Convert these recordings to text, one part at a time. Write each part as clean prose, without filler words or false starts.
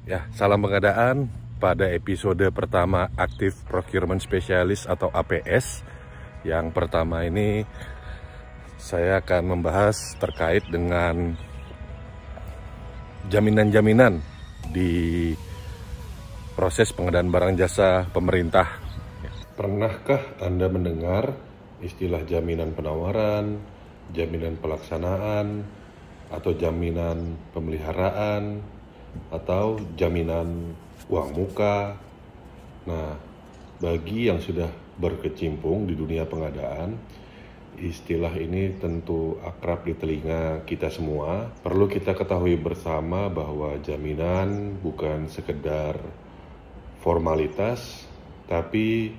Ya, salam pengadaan pada episode pertama Active Procurement Specialist atau APS. Yang pertama ini saya akan membahas terkait dengan jaminan-jaminan di proses pengadaan barang jasa pemerintah. Pernahkah Anda mendengar istilah jaminan penawaran, jaminan pelaksanaan, atau jaminan pemeliharaan, atau jaminan uang muka? Nah, bagi yang sudah berkecimpung di dunia pengadaan, istilah ini tentu akrab di telinga kita semua. Perlu kita ketahui bersama bahwa jaminan bukan sekedar formalitas, tapi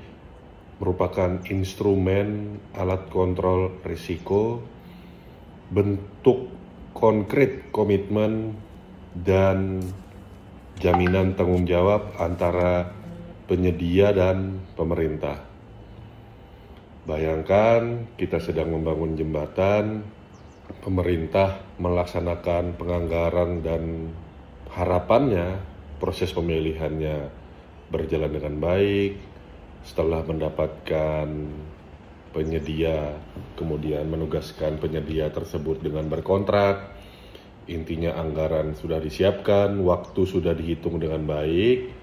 merupakan instrumen alat kontrol risiko, bentuk konkret komitmen dan jaminan tanggung jawab antara penyedia dan pemerintah. Bayangkan kita sedang membangun jembatan, pemerintah melaksanakan penganggaran dan harapannya proses pemilihannya berjalan dengan baik. Setelah mendapatkan penyedia, kemudian menugaskan penyedia tersebut dengan berkontrak. Intinya anggaran sudah disiapkan, waktu sudah dihitung dengan baik.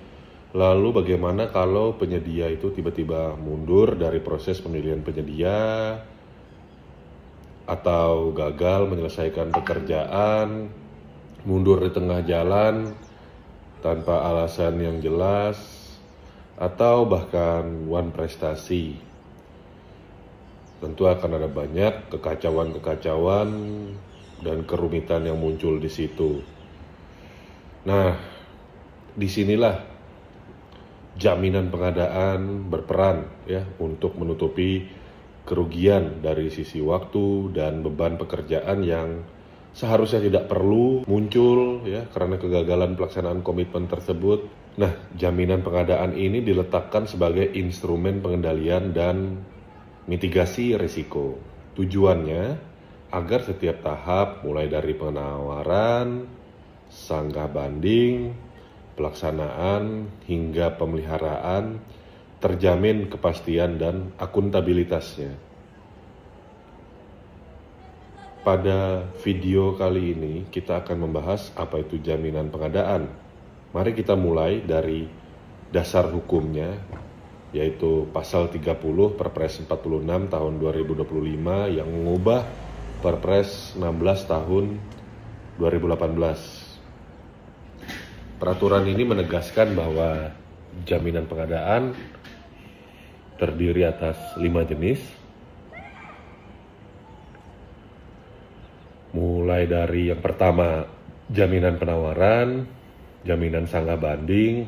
Lalu bagaimana kalau penyedia itu tiba-tiba mundur dari proses pemilihan penyedia atau gagal menyelesaikan pekerjaan, mundur di tengah jalan tanpa alasan yang jelas, atau bahkan one prestasi? Tentu akan ada banyak kekacauan-kekacauan dan kerumitan yang muncul di situ. Nah, disinilah jaminan pengadaan berperan ya untuk menutupi kerugian dari sisi waktu dan beban pekerjaan yang seharusnya tidak perlu muncul ya karena kegagalan pelaksanaan komitmen tersebut. Nah, jaminan pengadaan ini diletakkan sebagai instrumen pengendalian dan mitigasi risiko. Tujuannya agar setiap tahap mulai dari penawaran, sanggah banding, pelaksanaan hingga pemeliharaan terjamin kepastian dan akuntabilitasnya. Pada video kali ini kita akan membahas apa itu jaminan pengadaan. Mari kita mulai dari dasar hukumnya, yaitu pasal 30 Perpres 46 tahun 2025 yang mengubah Perpres 16 tahun 2018. Peraturan ini menegaskan bahwa jaminan pengadaan terdiri atas 5 jenis, mulai dari yang pertama jaminan penawaran, jaminan sanggah banding,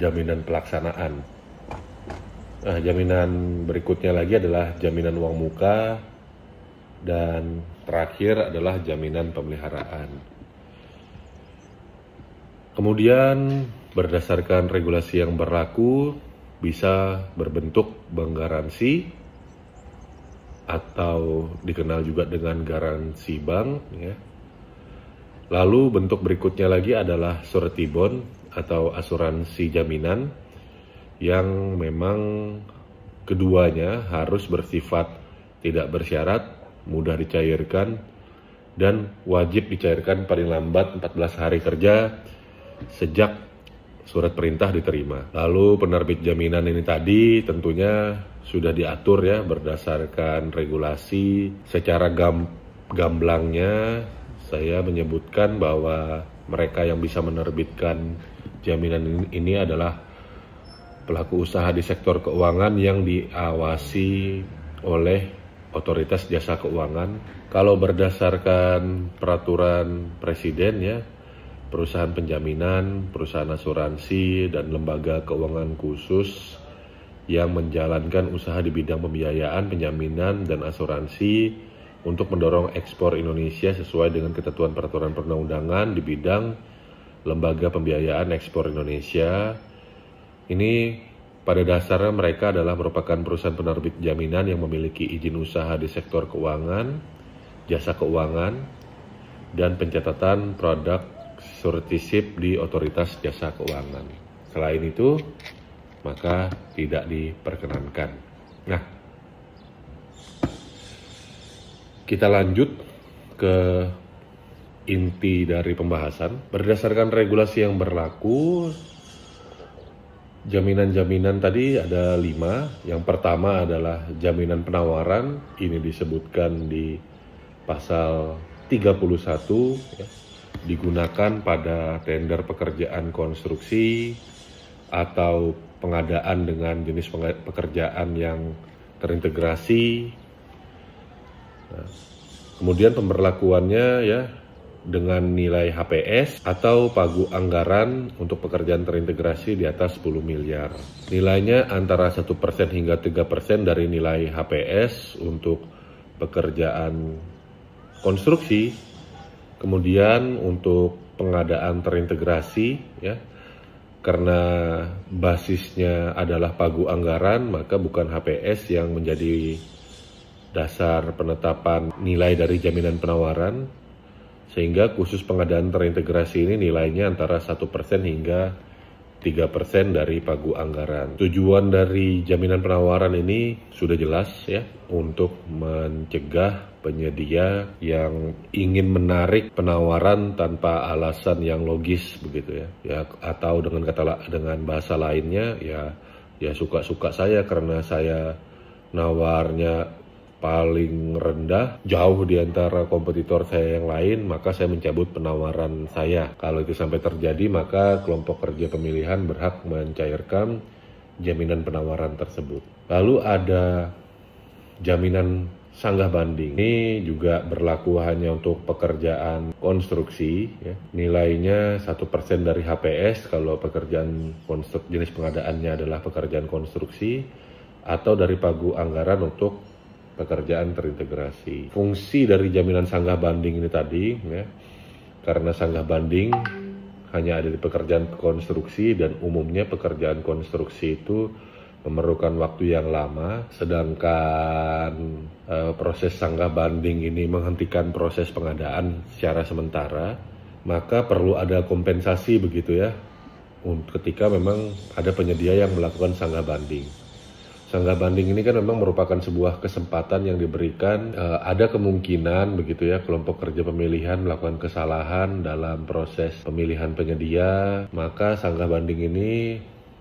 jaminan pelaksanaan. Nah, jaminan berikutnya lagi adalah jaminan uang muka, dan terakhir adalah jaminan pemeliharaan. Kemudian berdasarkan regulasi yang berlaku bisa berbentuk bank garansi atau dikenal juga dengan garansi bank ya. Lalu bentuk berikutnya lagi adalah surety bond atau asuransi jaminan yang memang keduanya harus bersifat tidak bersyarat, mudah dicairkan, dan wajib dicairkan paling lambat 14 hari kerja sejak surat perintah diterima. Lalu penerbit jaminan ini tadi tentunya sudah diatur ya berdasarkan regulasi. Secara gamblangnya saya menyebutkan bahwa mereka yang bisa menerbitkan jaminan ini adalah pelaku usaha di sektor keuangan yang diawasi oleh Otoritas Jasa Keuangan. Kalau berdasarkan peraturan presiden ya, perusahaan penjaminan, perusahaan asuransi, dan lembaga keuangan khusus yang menjalankan usaha di bidang pembiayaan, penjaminan, dan asuransi untuk mendorong ekspor Indonesia sesuai dengan ketentuan peraturan perundang-undangan di bidang lembaga pembiayaan ekspor Indonesia. Ini pada dasarnya mereka adalah merupakan perusahaan penerbit jaminan yang memiliki izin usaha di sektor keuangan, jasa keuangan, dan pencatatan produk suretisip di Otoritas Jasa Keuangan. Selain itu, maka tidak diperkenankan. Nah, kita lanjut ke inti dari pembahasan. Berdasarkan regulasi yang berlaku, jaminan-jaminan tadi ada 5. Yang pertama adalah jaminan penawaran. Ini disebutkan di pasal 31, ya, digunakan pada tender pekerjaan konstruksi atau pengadaan dengan jenis pekerjaan yang terintegrasi. Nah, kemudian pemberlakuannya ya dengan nilai HPS atau pagu anggaran untuk pekerjaan terintegrasi di atas 10 miliar. Nilainya antara 1% hingga 3% dari nilai HPS untuk pekerjaan konstruksi. Kemudian untuk pengadaan terintegrasi ya, karena basisnya adalah pagu anggaran, maka bukan HPS yang menjadi dasar penetapan nilai dari jaminan penawaran, sehingga khusus pengadaan terintegrasi ini nilainya antara 1% hingga 3% dari pagu anggaran. Tujuan dari jaminan penawaran ini sudah jelas ya, untuk mencegah penyedia yang ingin menarik penawaran tanpa alasan yang logis begitu ya, atau dengan bahasa lainnya ya suka-suka saya karena saya nawarnya paling rendah, jauh di antara kompetitor saya yang lain, maka saya mencabut penawaran saya. Kalau itu sampai terjadi, maka kelompok kerja pemilihan berhak mencairkan jaminan penawaran tersebut. Lalu ada jaminan sanggah banding. Ini juga berlaku hanya untuk pekerjaan konstruksi, ya. Nilainya 1% dari HPS kalau pekerjaan jenis pengadaannya adalah pekerjaan konstruksi, atau dari pagu anggaran untuk pekerjaan terintegrasi. Fungsi dari jaminan sanggah banding ini tadi, ya, karena sanggah banding hanya ada di pekerjaan konstruksi dan umumnya pekerjaan konstruksi itu memerlukan waktu yang lama, sedangkan proses sanggah banding ini menghentikan proses pengadaan secara sementara, maka perlu ada kompensasi begitu ya, ketika memang ada penyedia yang melakukan sanggah banding. Sanggah banding ini kan memang merupakan sebuah kesempatan yang diberikan, ada kemungkinan begitu ya kelompok kerja pemilihan melakukan kesalahan dalam proses pemilihan penyedia, maka sanggah banding ini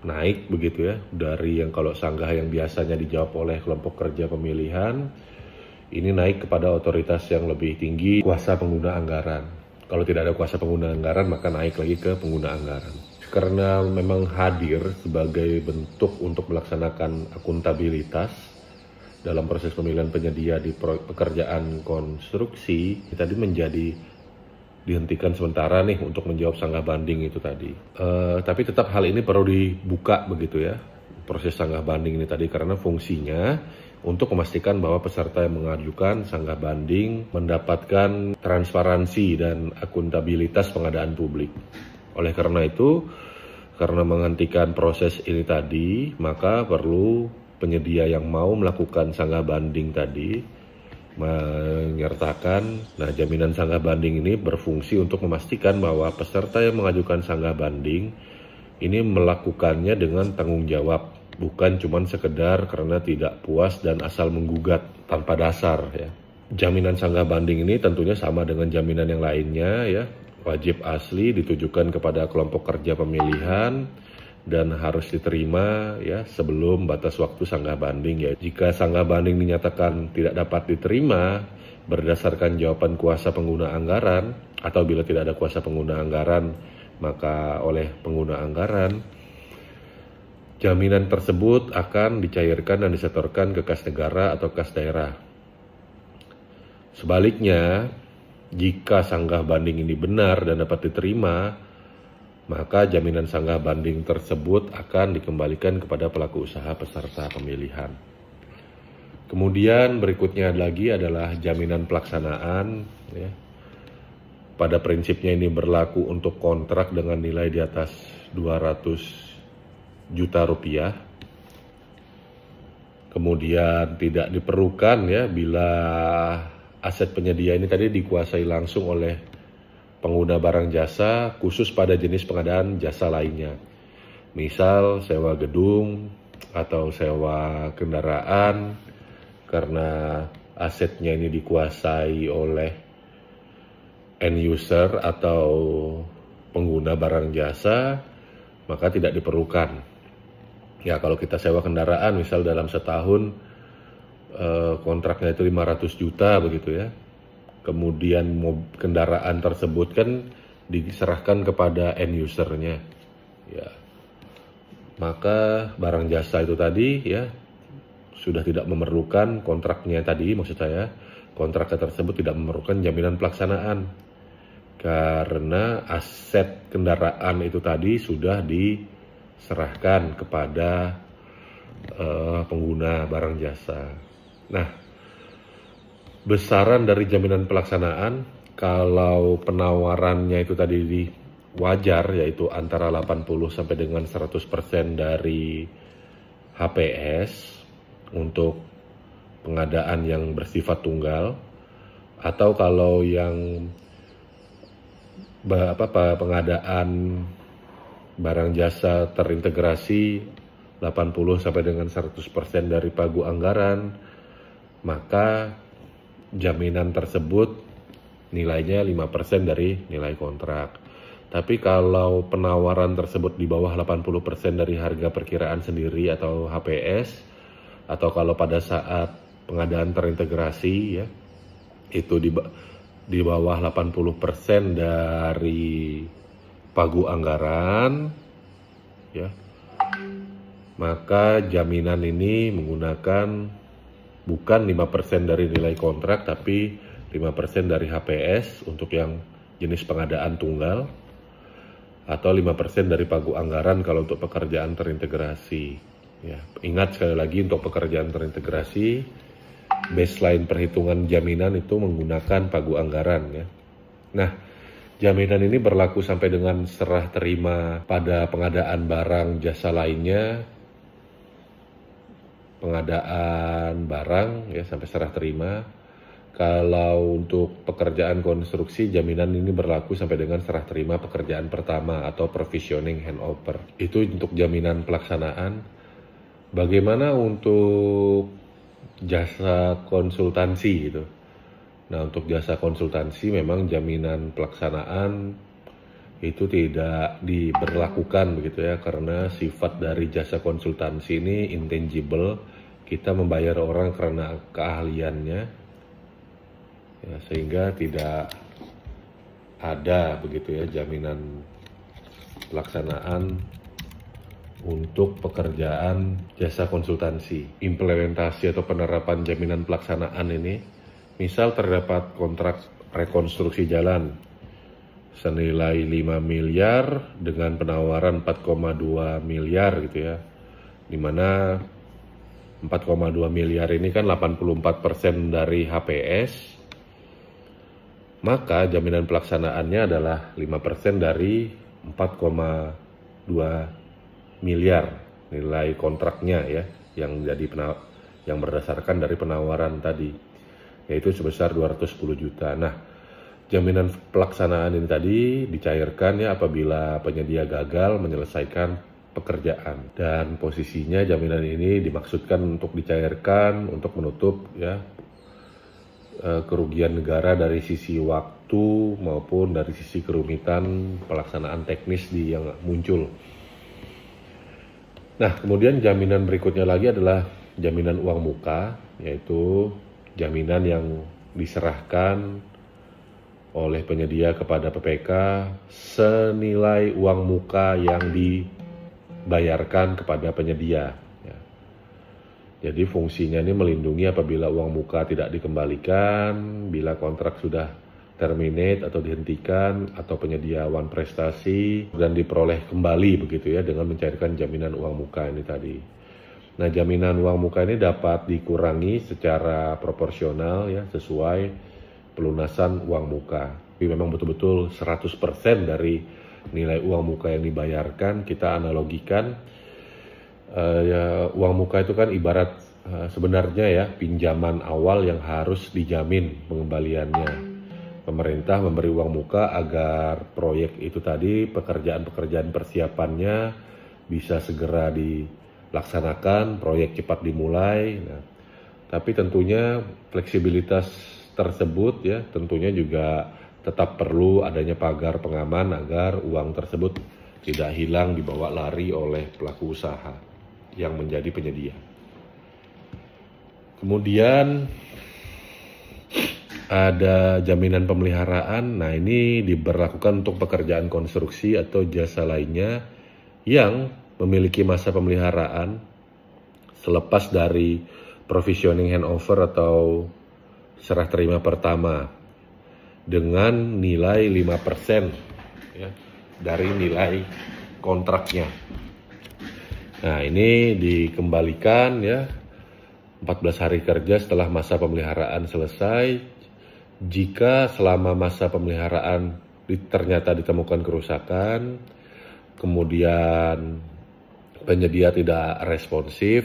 naik begitu ya, dari yang kalau sanggah yang biasanya dijawab oleh kelompok kerja pemilihan, ini naik kepada otoritas yang lebih tinggi, kuasa pengguna anggaran. Kalau tidak ada kuasa pengguna anggaran, maka naik lagi ke pengguna anggaran. Karena memang hadir sebagai bentuk untuk melaksanakan akuntabilitas dalam proses pemilihan penyedia di pekerjaan konstruksi, tadi menjadi dihentikan sementara nih untuk menjawab sanggah banding itu tadi. Tapi tetap hal ini perlu dibuka begitu ya, proses sanggah banding ini tadi, karena fungsinya untuk memastikan bahwa peserta yang mengajukan sanggah banding mendapatkan transparansi dan akuntabilitas pengadaan publik. Oleh karena itu, karena menghentikan proses ini tadi, maka perlu penyedia yang mau melakukan sanggah banding tadi menyertakan, jaminan sanggah banding ini berfungsi untuk memastikan bahwa peserta yang mengajukan sanggah banding ini melakukannya dengan tanggung jawab, bukan cuma sekedar karena tidak puas dan asal menggugat tanpa dasar ya. Jaminan sanggah banding ini tentunya sama dengan jaminan yang lainnya ya, wajib asli ditujukan kepada kelompok kerja pemilihan dan harus diterima ya sebelum batas waktu sanggah banding ya. Jika sanggah banding dinyatakan tidak dapat diterima berdasarkan jawaban kuasa pengguna anggaran, atau bila tidak ada kuasa pengguna anggaran maka oleh pengguna anggaran, jaminan tersebut akan dicairkan dan disetorkan ke kas negara atau kas daerah. Sebaliknya, jika sanggah banding ini benar dan dapat diterima, maka jaminan sanggah banding tersebut akan dikembalikan kepada pelaku usaha peserta pemilihan. Kemudian berikutnya lagi adalah jaminan pelaksanaan. Ya. Pada prinsipnya ini berlaku untuk kontrak dengan nilai di atas 200 juta rupiah. Kemudian tidak diperlukan ya bila aset penyedia ini tadi dikuasai langsung oleh pengguna barang jasa khusus pada jenis pengadaan jasa lainnya. Misal sewa gedung atau sewa kendaraan karena asetnya ini dikuasai oleh end user atau pengguna barang jasa, maka tidak diperlukan. Ya, kalau kita sewa kendaraan misal dalam setahun kontraknya itu 500 juta begitu ya. Kemudian kendaraan tersebut kan diserahkan kepada end usernya. Ya. Maka barang jasa itu tadi ya sudah tidak memerlukan kontraknya tadi, maksud saya kontraknya tersebut tidak memerlukan jaminan pelaksanaan. Karena aset kendaraan itu tadi sudah diserahkan kepada pengguna barang jasa. Nah, besaran dari jaminan pelaksanaan kalau penawarannya itu tadi wajar, yaitu antara 80 sampai dengan 100% dari HPS untuk pengadaan yang bersifat tunggal, atau kalau yang pengadaan barang jasa terintegrasi 80 sampai dengan 100% dari pagu anggaran, maka jaminan tersebut nilainya 5% dari nilai kontrak. Tapi kalau penawaran tersebut di bawah 80% dari harga perkiraan sendiri atau HPS, atau kalau pada saat pengadaan terintegrasi ya, itu di bawah 80% dari pagu anggaran ya, maka jaminan ini menggunakan bukan 5% dari nilai kontrak, tapi 5% dari HPS untuk yang jenis pengadaan tunggal, atau 5% dari pagu anggaran kalau untuk pekerjaan terintegrasi. Ya, ingat sekali lagi untuk pekerjaan terintegrasi, baseline perhitungan jaminan itu menggunakan pagu anggaran ya. Nah, jaminan ini berlaku sampai dengan serah terima pada pengadaan barang jasa lainnya, pengadaan barang ya sampai serah terima. Kalau untuk pekerjaan konstruksi, jaminan ini berlaku sampai dengan serah terima pekerjaan pertama atau provisioning handover. Itu untuk jaminan pelaksanaan. Bagaimana untuk jasa konsultansi gitu? Nah, untuk jasa konsultansi memang jaminan pelaksanaan itu tidak diberlakukan begitu ya, karena sifat dari jasa konsultansi ini intangible. Kita membayar orang karena keahliannya ya, sehingga tidak ada begitu ya jaminan pelaksanaan untuk pekerjaan jasa konsultansi. Implementasi atau penerapan jaminan pelaksanaan ini, misal terdapat kontrak rekonstruksi jalan senilai 5 miliar dengan penawaran 4,2 miliar gitu ya, dimana 4,2 miliar ini kan 84% dari HPS, maka jaminan pelaksanaannya adalah 5% dari 4,2 miliar nilai kontraknya ya, yang berdasarkan dari penawaran tadi, yaitu sebesar 210 juta. Nah, jaminan pelaksanaan ini tadi dicairkan ya apabila penyedia gagal menyelesaikan pekerjaan, dan posisinya jaminan ini dimaksudkan untuk dicairkan untuk menutup ya kerugian negara dari sisi waktu maupun dari sisi kerumitan pelaksanaan teknis yang muncul. Nah, kemudian jaminan berikutnya lagi adalah jaminan uang muka, yaitu jaminan yang diserahkan oleh penyedia kepada PPK senilai uang muka yang dibayarkan kepada penyedia. Ya. Jadi fungsinya ini melindungi apabila uang muka tidak dikembalikan, bila kontrak sudah terminate atau dihentikan, atau penyedia awan prestasi dan diperoleh kembali begitu ya, dengan mencairkan jaminan uang muka ini tadi. Nah, jaminan uang muka ini dapat dikurangi secara proporsional ya, sesuai pelunasan uang muka. Tapi memang betul-betul 100% dari nilai uang muka yang dibayarkan. Kita analogikan ya, uang muka itu kan ibarat sebenarnya ya pinjaman awal yang harus dijamin pengembaliannya. pemerintah memberi uang muka agar proyek itu tadi, pekerjaan-pekerjaan persiapannya bisa segera dilaksanakan, proyek cepat dimulai. Nah, tapi tentunya fleksibilitas tersebut ya tentunya juga tetap perlu adanya pagar pengaman agar uang tersebut tidak hilang dibawa lari oleh pelaku usaha yang menjadi penyedia. Kemudian ada jaminan pemeliharaan. Nah, ini diberlakukan untuk pekerjaan konstruksi atau jasa lainnya yang memiliki masa pemeliharaan selepas dari provisioning handover atau serah terima pertama dengan nilai 5% ya, dari nilai kontraknya. Nah, ini dikembalikan ya 14 hari kerja setelah masa pemeliharaan selesai. Jika selama masa pemeliharaan ternyata ditemukan kerusakan, kemudian penyedia tidak responsif,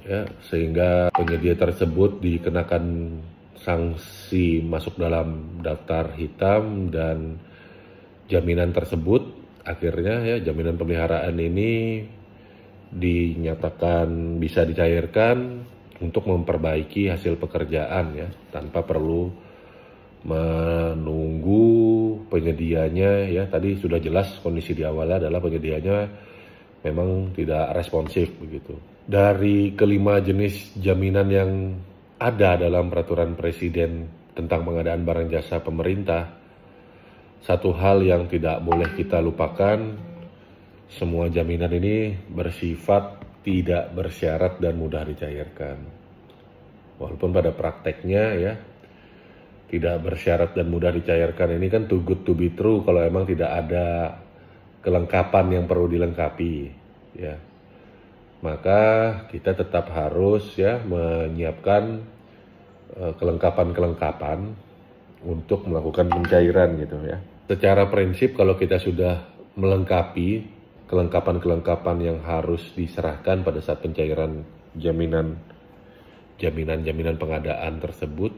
ya, sehingga penyedia tersebut dikenakan sanksi masuk dalam daftar hitam dan jaminan tersebut akhirnya ya jaminan pemeliharaan ini dinyatakan bisa dicairkan untuk memperbaiki hasil pekerjaan ya tanpa perlu menunggu penyedianya ya. Tadi sudah jelas kondisi di awalnya adalah penyedianya memang tidak responsif begitu. Dari kelima jenis jaminan yang ada dalam peraturan presiden tentang pengadaan barang jasa pemerintah, satu hal yang tidak boleh kita lupakan, semua jaminan ini bersifat tidak bersyarat dan mudah dicairkan. Walaupun pada prakteknya ya tidak bersyarat dan mudah dicairkan ini kan too good to be true kalau emang tidak ada kelengkapan yang perlu dilengkapi ya. Maka kita tetap harus ya menyiapkan kelengkapan-kelengkapan untuk melakukan pencairan gitu ya. Secara prinsip kalau kita sudah melengkapi kelengkapan-kelengkapan yang harus diserahkan pada saat pencairan jaminan pengadaan tersebut,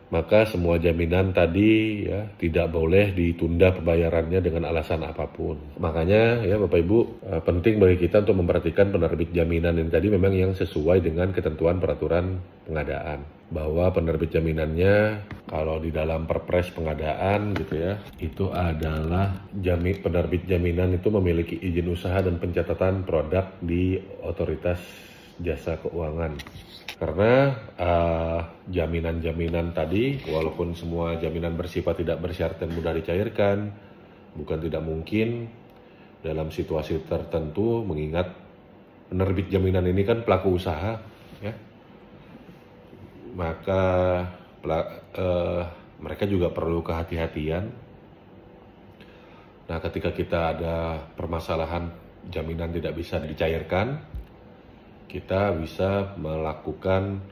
maka semua jaminan tadi ya tidak boleh ditunda pembayarannya dengan alasan apapun. Makanya ya Bapak Ibu, penting bagi kita untuk memperhatikan penerbit jaminan ini tadi memang yang sesuai dengan ketentuan peraturan pengadaan. Bahwa penerbit jaminannya kalau di dalam perpres pengadaan gitu ya, itu adalah penerbit jaminan itu memiliki izin usaha dan pencatatan produk di Otoritas Jasa Keuangan. Karena jaminan-jaminan tadi, walaupun semua jaminan bersifat tidak bersyarat dan mudah dicairkan, bukan tidak mungkin dalam situasi tertentu, mengingat penerbit jaminan ini kan pelaku usaha, ya, maka mereka juga perlu kehati-hatian. Nah, ketika kita ada permasalahan jaminan tidak bisa dicairkan, kita bisa melakukan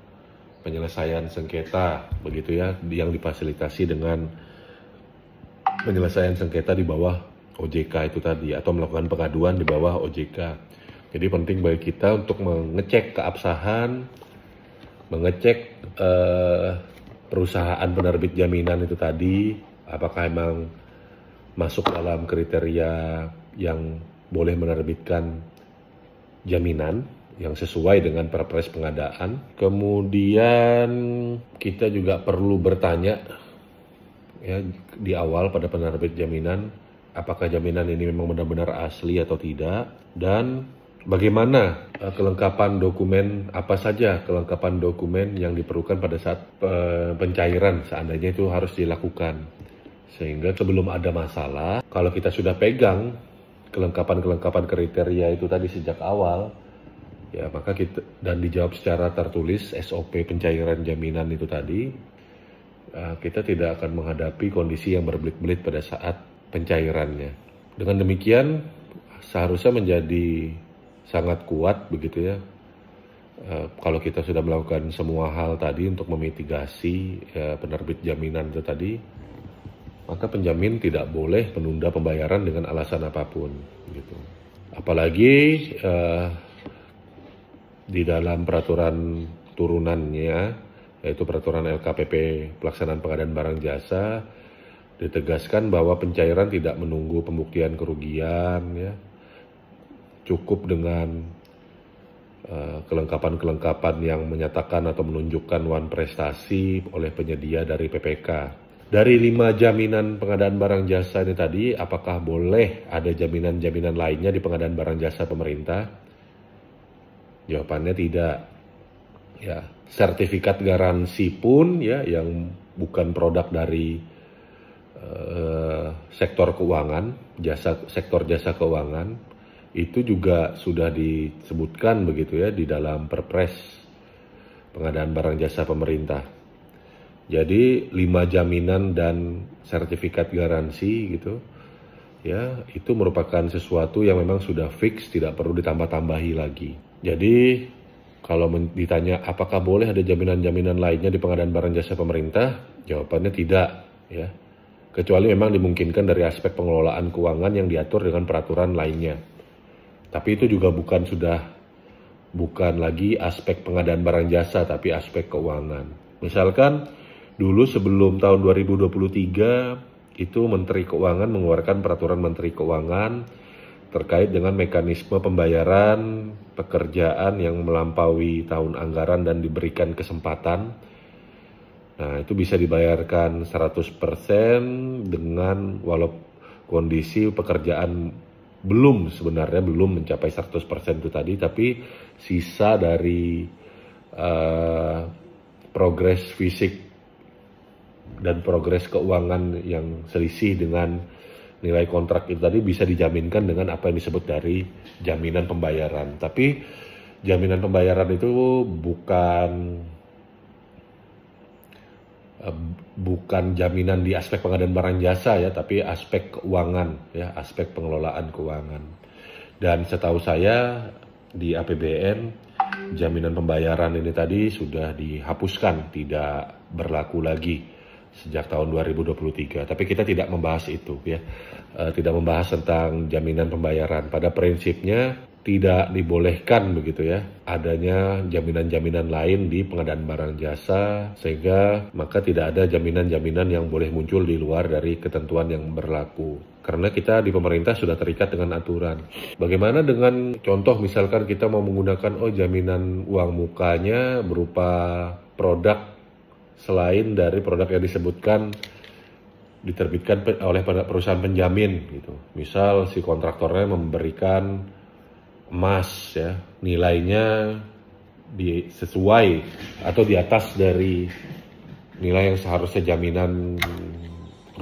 penyelesaian sengketa, begitu ya, yang difasilitasi dengan penyelesaian sengketa di bawah OJK itu tadi, atau melakukan pengaduan di bawah OJK. Jadi penting bagi kita untuk mengecek keabsahan, mengecek perusahaan penerbit jaminan itu tadi, apakah memang masuk dalam kriteria yang boleh menerbitkan jaminan yang sesuai dengan perpres pengadaan. Kemudian kita juga perlu bertanya ya di awal pada penerbit jaminan, apakah jaminan ini memang benar-benar asli atau tidak, dan bagaimana kelengkapan dokumen, apa saja kelengkapan dokumen yang diperlukan pada saat pencairan seandainya itu harus dilakukan. Sehingga sebelum ada masalah, kalau kita sudah pegang kelengkapan-kelengkapan kriteria itu tadi sejak awal, ya maka kita, dan dijawab secara tertulis SOP pencairan jaminan itu tadi, kita tidak akan menghadapi kondisi yang berbelit-belit pada saat pencairannya. Dengan demikian seharusnya menjadi sangat kuat begitu ya, kalau kita sudah melakukan semua hal tadi untuk memitigasi penerbit jaminan itu tadi, maka penjamin tidak boleh menunda pembayaran dengan alasan apapun gitu. Apalagi di dalam peraturan turunannya yaitu peraturan LKPP pelaksanaan pengadaan barang jasa, ditegaskan bahwa pencairan tidak menunggu pembuktian kerugian, ya, cukup dengan kelengkapan-kelengkapan yang menyatakan atau menunjukkan wan prestasi oleh penyedia dari PPK. Dari 5 jaminan pengadaan barang jasa ini tadi, apakah boleh ada jaminan-jaminan lainnya di pengadaan barang jasa pemerintah? Jawabannya tidak. Ya, sertifikat garansi pun, ya, yang bukan produk dari sektor keuangan, sektor jasa keuangan, itu juga sudah disebutkan begitu ya di dalam Perpres pengadaan barang jasa pemerintah. Jadi 5 jaminan dan sertifikat garansi gitu ya, itu merupakan sesuatu yang memang sudah fix, tidak perlu ditambah-tambahi lagi. Jadi kalau ditanya apakah boleh ada jaminan-jaminan lainnya di pengadaan barang jasa pemerintah, jawabannya tidak, ya. Kecuali memang dimungkinkan dari aspek pengelolaan keuangan yang diatur dengan peraturan lainnya. Tapi itu juga bukan lagi aspek pengadaan barang jasa, tapi aspek keuangan. Misalkan dulu sebelum tahun 2023 itu Menteri Keuangan mengeluarkan peraturan Menteri Keuangan terkait dengan mekanisme pembayaran pekerjaan yang melampaui tahun anggaran dan diberikan kesempatan. Nah, itu bisa dibayarkan 100% dengan walau kondisi pekerjaan belum mencapai 100% itu tadi, tapi sisa dari progres fisik dan progres keuangan yang selisih dengan nilai kontrak itu tadi bisa dijaminkan dengan apa yang disebut dari jaminan pembayaran. Tapi jaminan pembayaran itu bukan jaminan di aspek pengadaan barang jasa ya, tapi aspek keuangan ya, aspek pengelolaan keuangan. Dan setahu saya di APBN jaminan pembayaran ini tadi sudah dihapuskan, tidak berlaku lagi sejak tahun 2023. Tapi kita tidak membahas itu ya, tidak membahas tentang jaminan pembayaran. Pada prinsipnya tidak dibolehkan begitu ya adanya jaminan-jaminan lain di pengadaan barang jasa, sehingga maka tidak ada jaminan-jaminan yang boleh muncul di luar dari ketentuan yang berlaku. Karena kita di pemerintah sudah terikat dengan aturan. Bagaimana dengan contoh misalkan kita mau menggunakan jaminan uang mukanya berupa produk selain dari produk yang disebutkan diterbitkan oleh perusahaan penjamin gitu. Misal si kontraktornya memberikan emas ya, nilainya sesuai atau di atas dari nilai yang seharusnya jaminan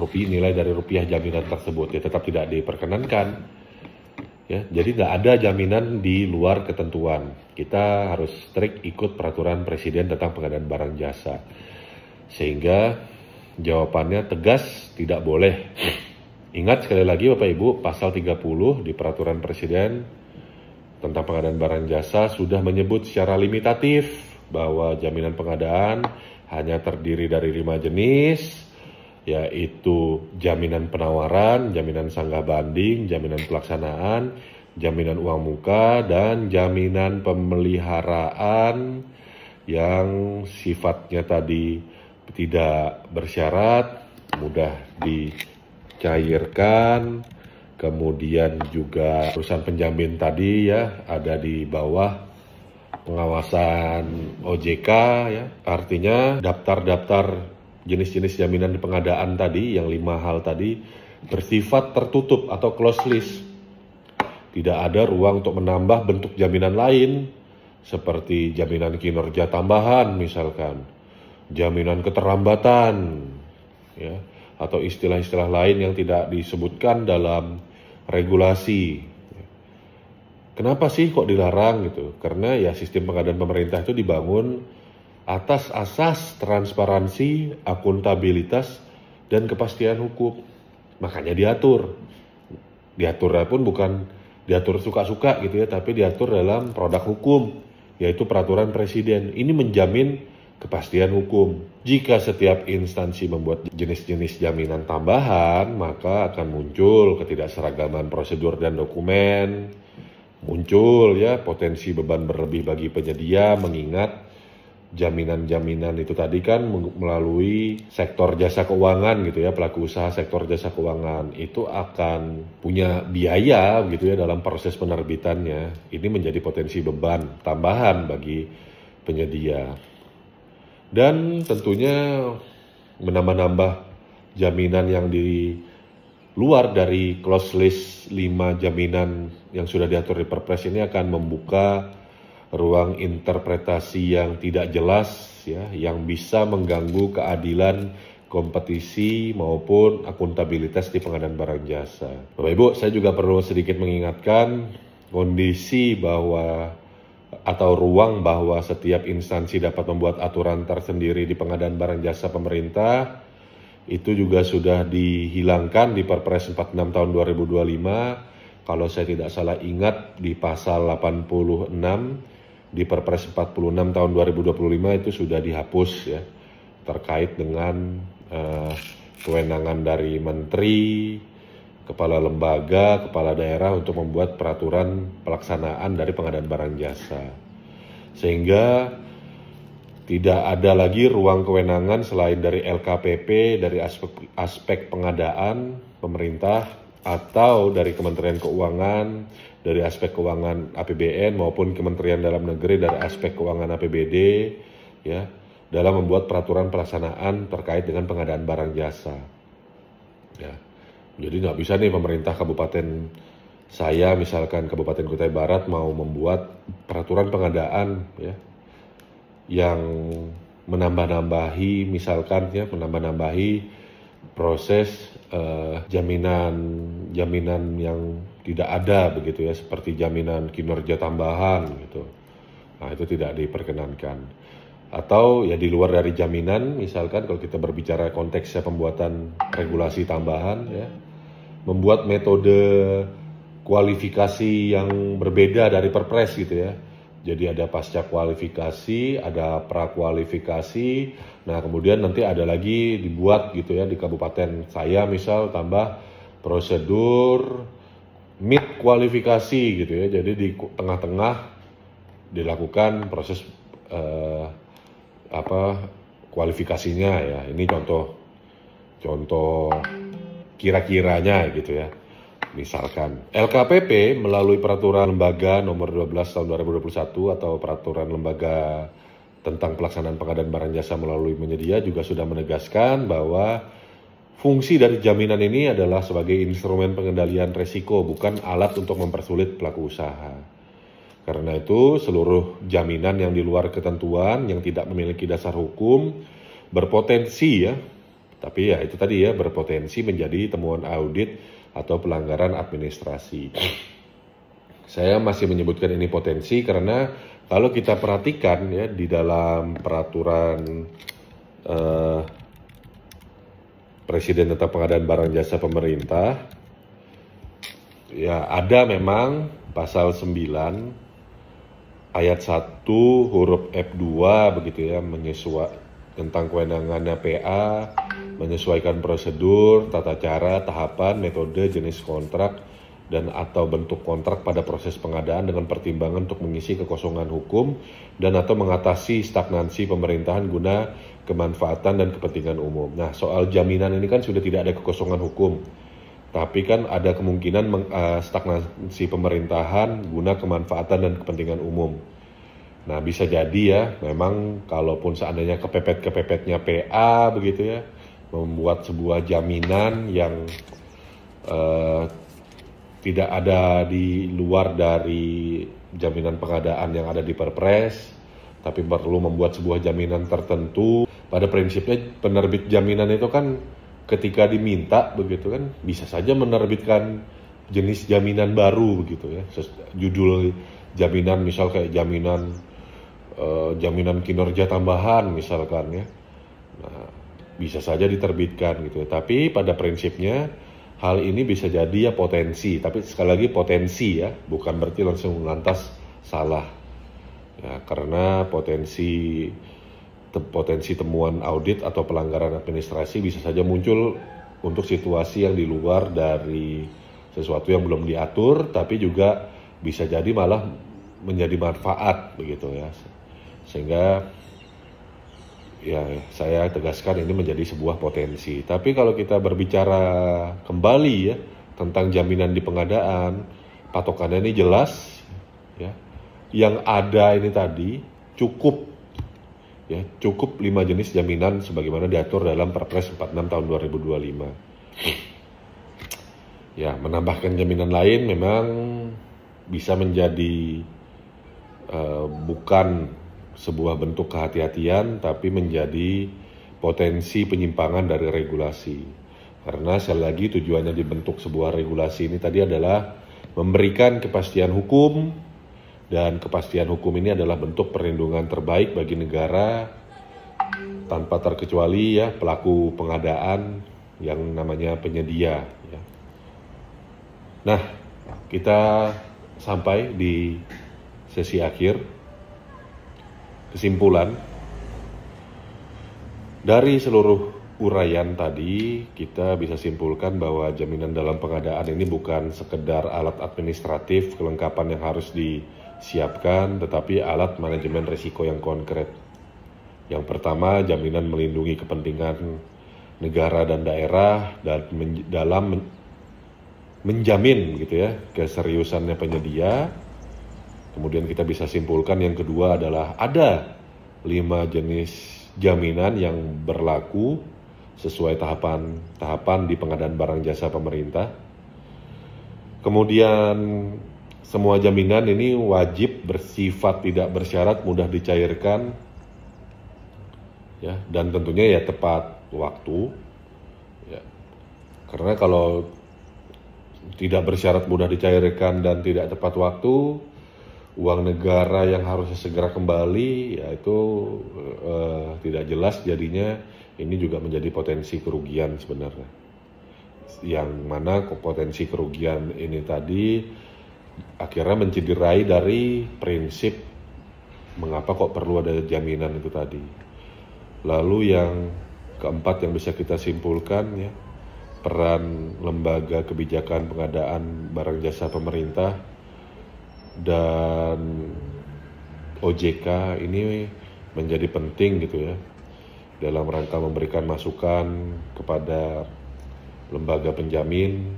nilai dari rupiah jaminan tersebut, ya tetap tidak diperkenankan ya. Jadi nggak ada jaminan di luar ketentuan. Kita harus strict ikut peraturan presiden tentang pengadaan barang jasa. Sehingga jawabannya tegas, tidak boleh. Ingat sekali lagi Bapak Ibu, pasal 30 di peraturan presiden tentang pengadaan barang jasa sudah menyebut secara limitatif bahwa jaminan pengadaan hanya terdiri dari 5 jenis, yaitu jaminan penawaran, jaminan sanggah banding, jaminan pelaksanaan, jaminan uang muka, dan jaminan pemeliharaan yang sifatnya tadi tidak bersyarat, mudah dicairkan. Kemudian juga perusahaan penjamin tadi ya ada di bawah pengawasan OJK ya. Artinya daftar-daftar jenis-jenis jaminan di pengadaan tadi yang 5 hal tadi bersifat tertutup atau closed list. Tidak ada ruang untuk menambah bentuk jaminan lain seperti jaminan kinerja tambahan misalkan, jaminan keterlambatan ya, atau istilah-istilah lain yang tidak disebutkan dalam regulasi. Kenapa sih kok dilarang gitu? Karena ya sistem pengadaan pemerintah itu dibangun atas asas transparansi, akuntabilitas, dan kepastian hukum. Makanya diatur. Diaturnya pun bukan diatur suka-suka gitu ya, tapi diatur dalam produk hukum, yaitu peraturan presiden. Ini menjamin kepastian hukum. Jika setiap instansi membuat jenis-jenis jaminan tambahan, maka akan muncul ketidakseragaman prosedur dan dokumen. Muncul ya potensi beban berlebih bagi penyedia, mengingat jaminan-jaminan itu tadi kan melalui sektor jasa keuangan gitu ya, pelaku usaha sektor jasa keuangan itu akan punya biaya gitu ya dalam proses penerbitannya. Ini menjadi potensi beban tambahan bagi penyedia. Dan tentunya menambah-nambah jaminan yang di luar dari clause list 5 jaminan yang sudah diatur di Perpres ini akan membuka ruang interpretasi yang tidak jelas ya, yang bisa mengganggu keadilan kompetisi maupun akuntabilitas di pengadaan barang jasa. Bapak Ibu, saya juga perlu sedikit mengingatkan kondisi bahwa atau ruang bahwa setiap instansi dapat membuat aturan tersendiri di pengadaan barang jasa pemerintah itu juga sudah dihilangkan di Perpres 46 tahun 2025. Kalau saya tidak salah ingat di pasal 86 di Perpres 46 tahun 2025 itu sudah dihapus ya, terkait dengan kewenangan dari menteri, kepala lembaga, kepala daerah untuk membuat peraturan pelaksanaan dari pengadaan barang jasa. Sehingga tidak ada lagi ruang kewenangan selain dari LKPP, dari aspek pengadaan pemerintah, atau dari Kementerian Keuangan, dari aspek keuangan APBN maupun Kementerian Dalam Negeri dari aspek keuangan APBD ya, dalam membuat peraturan pelaksanaan terkait dengan pengadaan barang jasa. Ya. Jadi nggak bisa nih pemerintah kabupaten saya, misalkan Kabupaten Kutai Barat mau membuat peraturan pengadaan ya, yang menambah-nambahi misalkan ya, menambah-nambahi proses jaminan yang tidak ada begitu ya, seperti jaminan kinerja tambahan gitu. Nah, itu tidak diperkenankan. Atau ya di luar dari jaminan, misalkan kalau kita berbicara konteksnya pembuatan regulasi tambahan ya, membuat metode kualifikasi yang berbeda dari Perpres gitu ya. Jadi ada pasca kualifikasi, ada prakualifikasi. Nah, kemudian nanti ada lagi dibuat gitu ya di kabupaten saya misal tambah prosedur mid kualifikasi gitu ya. Jadi di tengah-tengah dilakukan proses kualifikasinya ya. Ini contoh kira-kiranya gitu ya. Misalkan LKPP melalui peraturan lembaga nomor 12 tahun 2021 atau peraturan lembaga tentang pelaksanaan pengadaan barang jasa melalui penyedia juga sudah menegaskan bahwa fungsi dari jaminan ini adalah sebagai instrumen pengendalian resiko, bukan alat untuk mempersulit pelaku usaha. Karena itu seluruh jaminan yang di luar ketentuan yang tidak memiliki dasar hukum berpotensi ya, tapi ya itu tadi ya, berpotensi menjadi temuan audit atau pelanggaran administrasi. Saya masih menyebutkan ini potensi karena kalau kita perhatikan ya di dalam peraturan Presiden tentang pengadaan barang jasa pemerintah ya ada memang pasal 9 ayat 1 huruf F2 begitu ya, tentang kewenangannya PA, menyesuaikan prosedur, tata cara, tahapan, metode, jenis kontrak, dan atau bentuk kontrak pada proses pengadaan dengan pertimbangan untuk mengisi kekosongan hukum dan atau mengatasi stagnansi pemerintahan guna kemanfaatan dan kepentingan umum. Nah, soal jaminan ini kan sudah tidak ada kekosongan hukum, tapi kan ada kemungkinan stagnansi pemerintahan guna kemanfaatan dan kepentingan umum. Nah, bisa jadi ya, memang kalaupun seandainya kepepet-kepepetnya PA begitu ya, membuat sebuah jaminan yang tidak ada di luar dari jaminan pengadaan yang ada di Perpres, tapi perlu membuat sebuah jaminan tertentu. Pada prinsipnya penerbit jaminan itu kan ketika diminta begitu kan, bisa saja menerbitkan jenis jaminan baru begitu ya, judul jaminan misal kayak jaminan kinerja tambahan misalkan ya. Nah, bisa saja diterbitkan gitu ya. Tapi pada prinsipnya hal ini bisa jadi ya potensi, tapi sekali lagi potensi ya, bukan berarti langsung lantas salah. Ya, karena potensi temuan audit atau pelanggaran administrasi bisa saja muncul untuk situasi yang di luar dari sesuatu yang belum diatur, tapi juga bisa jadi malah menjadi manfaat begitu ya. Sehingga ya saya tegaskan ini menjadi sebuah potensi. Tapi kalau kita berbicara kembali ya tentang jaminan di pengadaan, patokannya ini jelas ya. Yang ada ini tadi cukup 5 jenis jaminan sebagaimana diatur dalam Perpres 46 tahun 2025. Ya, menambahkan jaminan lain memang bisa menjadi bukan sebuah bentuk kehati-hatian, tapi menjadi potensi penyimpangan dari regulasi. Karena sekali lagi tujuannya dibentuk sebuah regulasi ini tadi adalah memberikan kepastian hukum, dan kepastian hukum ini adalah bentuk perlindungan terbaik bagi negara tanpa terkecuali ya pelaku pengadaan yang namanya penyedia. Ya. Nah, kita sampai di sesi akhir. Kesimpulan dari seluruh uraian tadi, kita bisa simpulkan bahwa jaminan dalam pengadaan ini bukan sekedar alat administratif kelengkapan yang harus disiapkan, tetapi alat manajemen risiko yang konkret. Yang pertama, jaminan melindungi kepentingan negara dan daerah dan dalam menjamin gitu ya keseriusannya penyedia. Kemudian kita bisa simpulkan yang kedua adalah ada 5 jenis jaminan yang berlaku sesuai tahapan di pengadaan barang jasa pemerintah. Kemudian semua jaminan ini wajib bersifat tidak bersyarat, mudah dicairkan, ya, dan tentunya ya tepat waktu. Ya. Karena kalau tidak bersyarat, mudah dicairkan, dan tidak tepat waktu, uang negara yang harusnya segera kembali, yaitu tidak jelas jadinya. Ini juga menjadi potensi kerugian sebenarnya. Yang mana potensi kerugian ini tadi akhirnya mencederai dari prinsip mengapa kok perlu ada jaminan itu tadi. Lalu yang keempat yang bisa kita simpulkan ya, peran lembaga kebijakan pengadaan barang jasa pemerintah dan OJK ini menjadi penting gitu ya dalam rangka memberikan masukan kepada lembaga penjamin,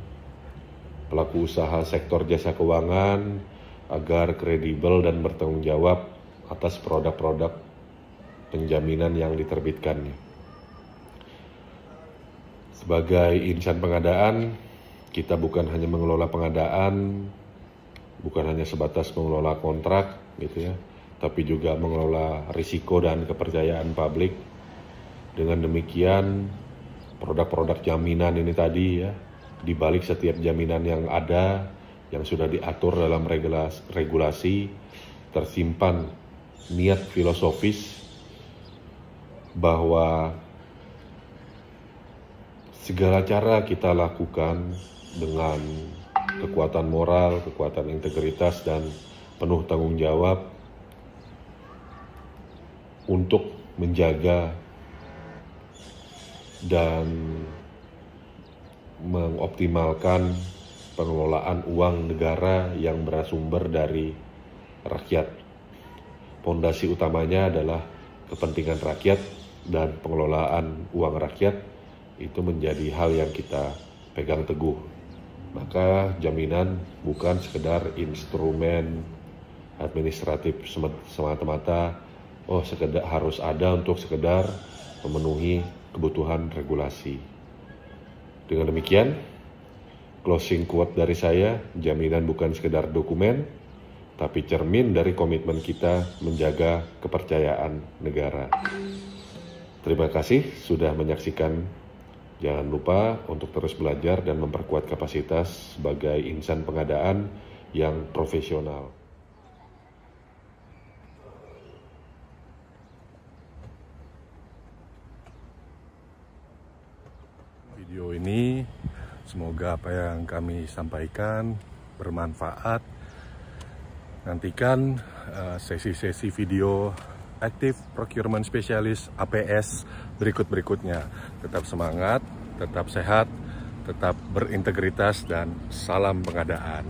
pelaku usaha sektor jasa keuangan agar kredibel dan bertanggung jawab atas produk-produk penjaminan yang diterbitkannya. Sebagai insan pengadaan, kita bukan hanya mengelola pengadaan, bukan hanya sebatas mengelola kontrak gitu ya, tapi juga mengelola risiko dan kepercayaan publik. Dengan demikian, produk-produk jaminan ini tadi ya, di balik setiap jaminan yang ada, yang sudah diatur dalam regulasi, tersimpan niat filosofis bahwa segala cara kita lakukan dengan kekuatan moral, kekuatan integritas, dan penuh tanggung jawab untuk menjaga dan mengoptimalkan pengelolaan uang negara yang bersumber dari rakyat. Pondasi utamanya adalah kepentingan rakyat, dan pengelolaan uang rakyat itu menjadi hal yang kita pegang teguh. Maka jaminan bukan sekedar instrumen administratif semata-mata, sekedar harus ada untuk sekedar memenuhi kebutuhan regulasi. Dengan demikian, closing quote dari saya, jaminan bukan sekedar dokumen, tapi cermin dari komitmen kita menjaga kepercayaan negara. Terima kasih sudah menyaksikan. Jangan lupa untuk terus belajar dan memperkuat kapasitas sebagai insan pengadaan yang profesional. Video ini semoga apa yang kami sampaikan bermanfaat. Nantikan sesi-sesi video Active Procurement Specialist APS berikut-berikutnya. Tetap semangat, tetap sehat, tetap berintegritas, dan salam pengadaan.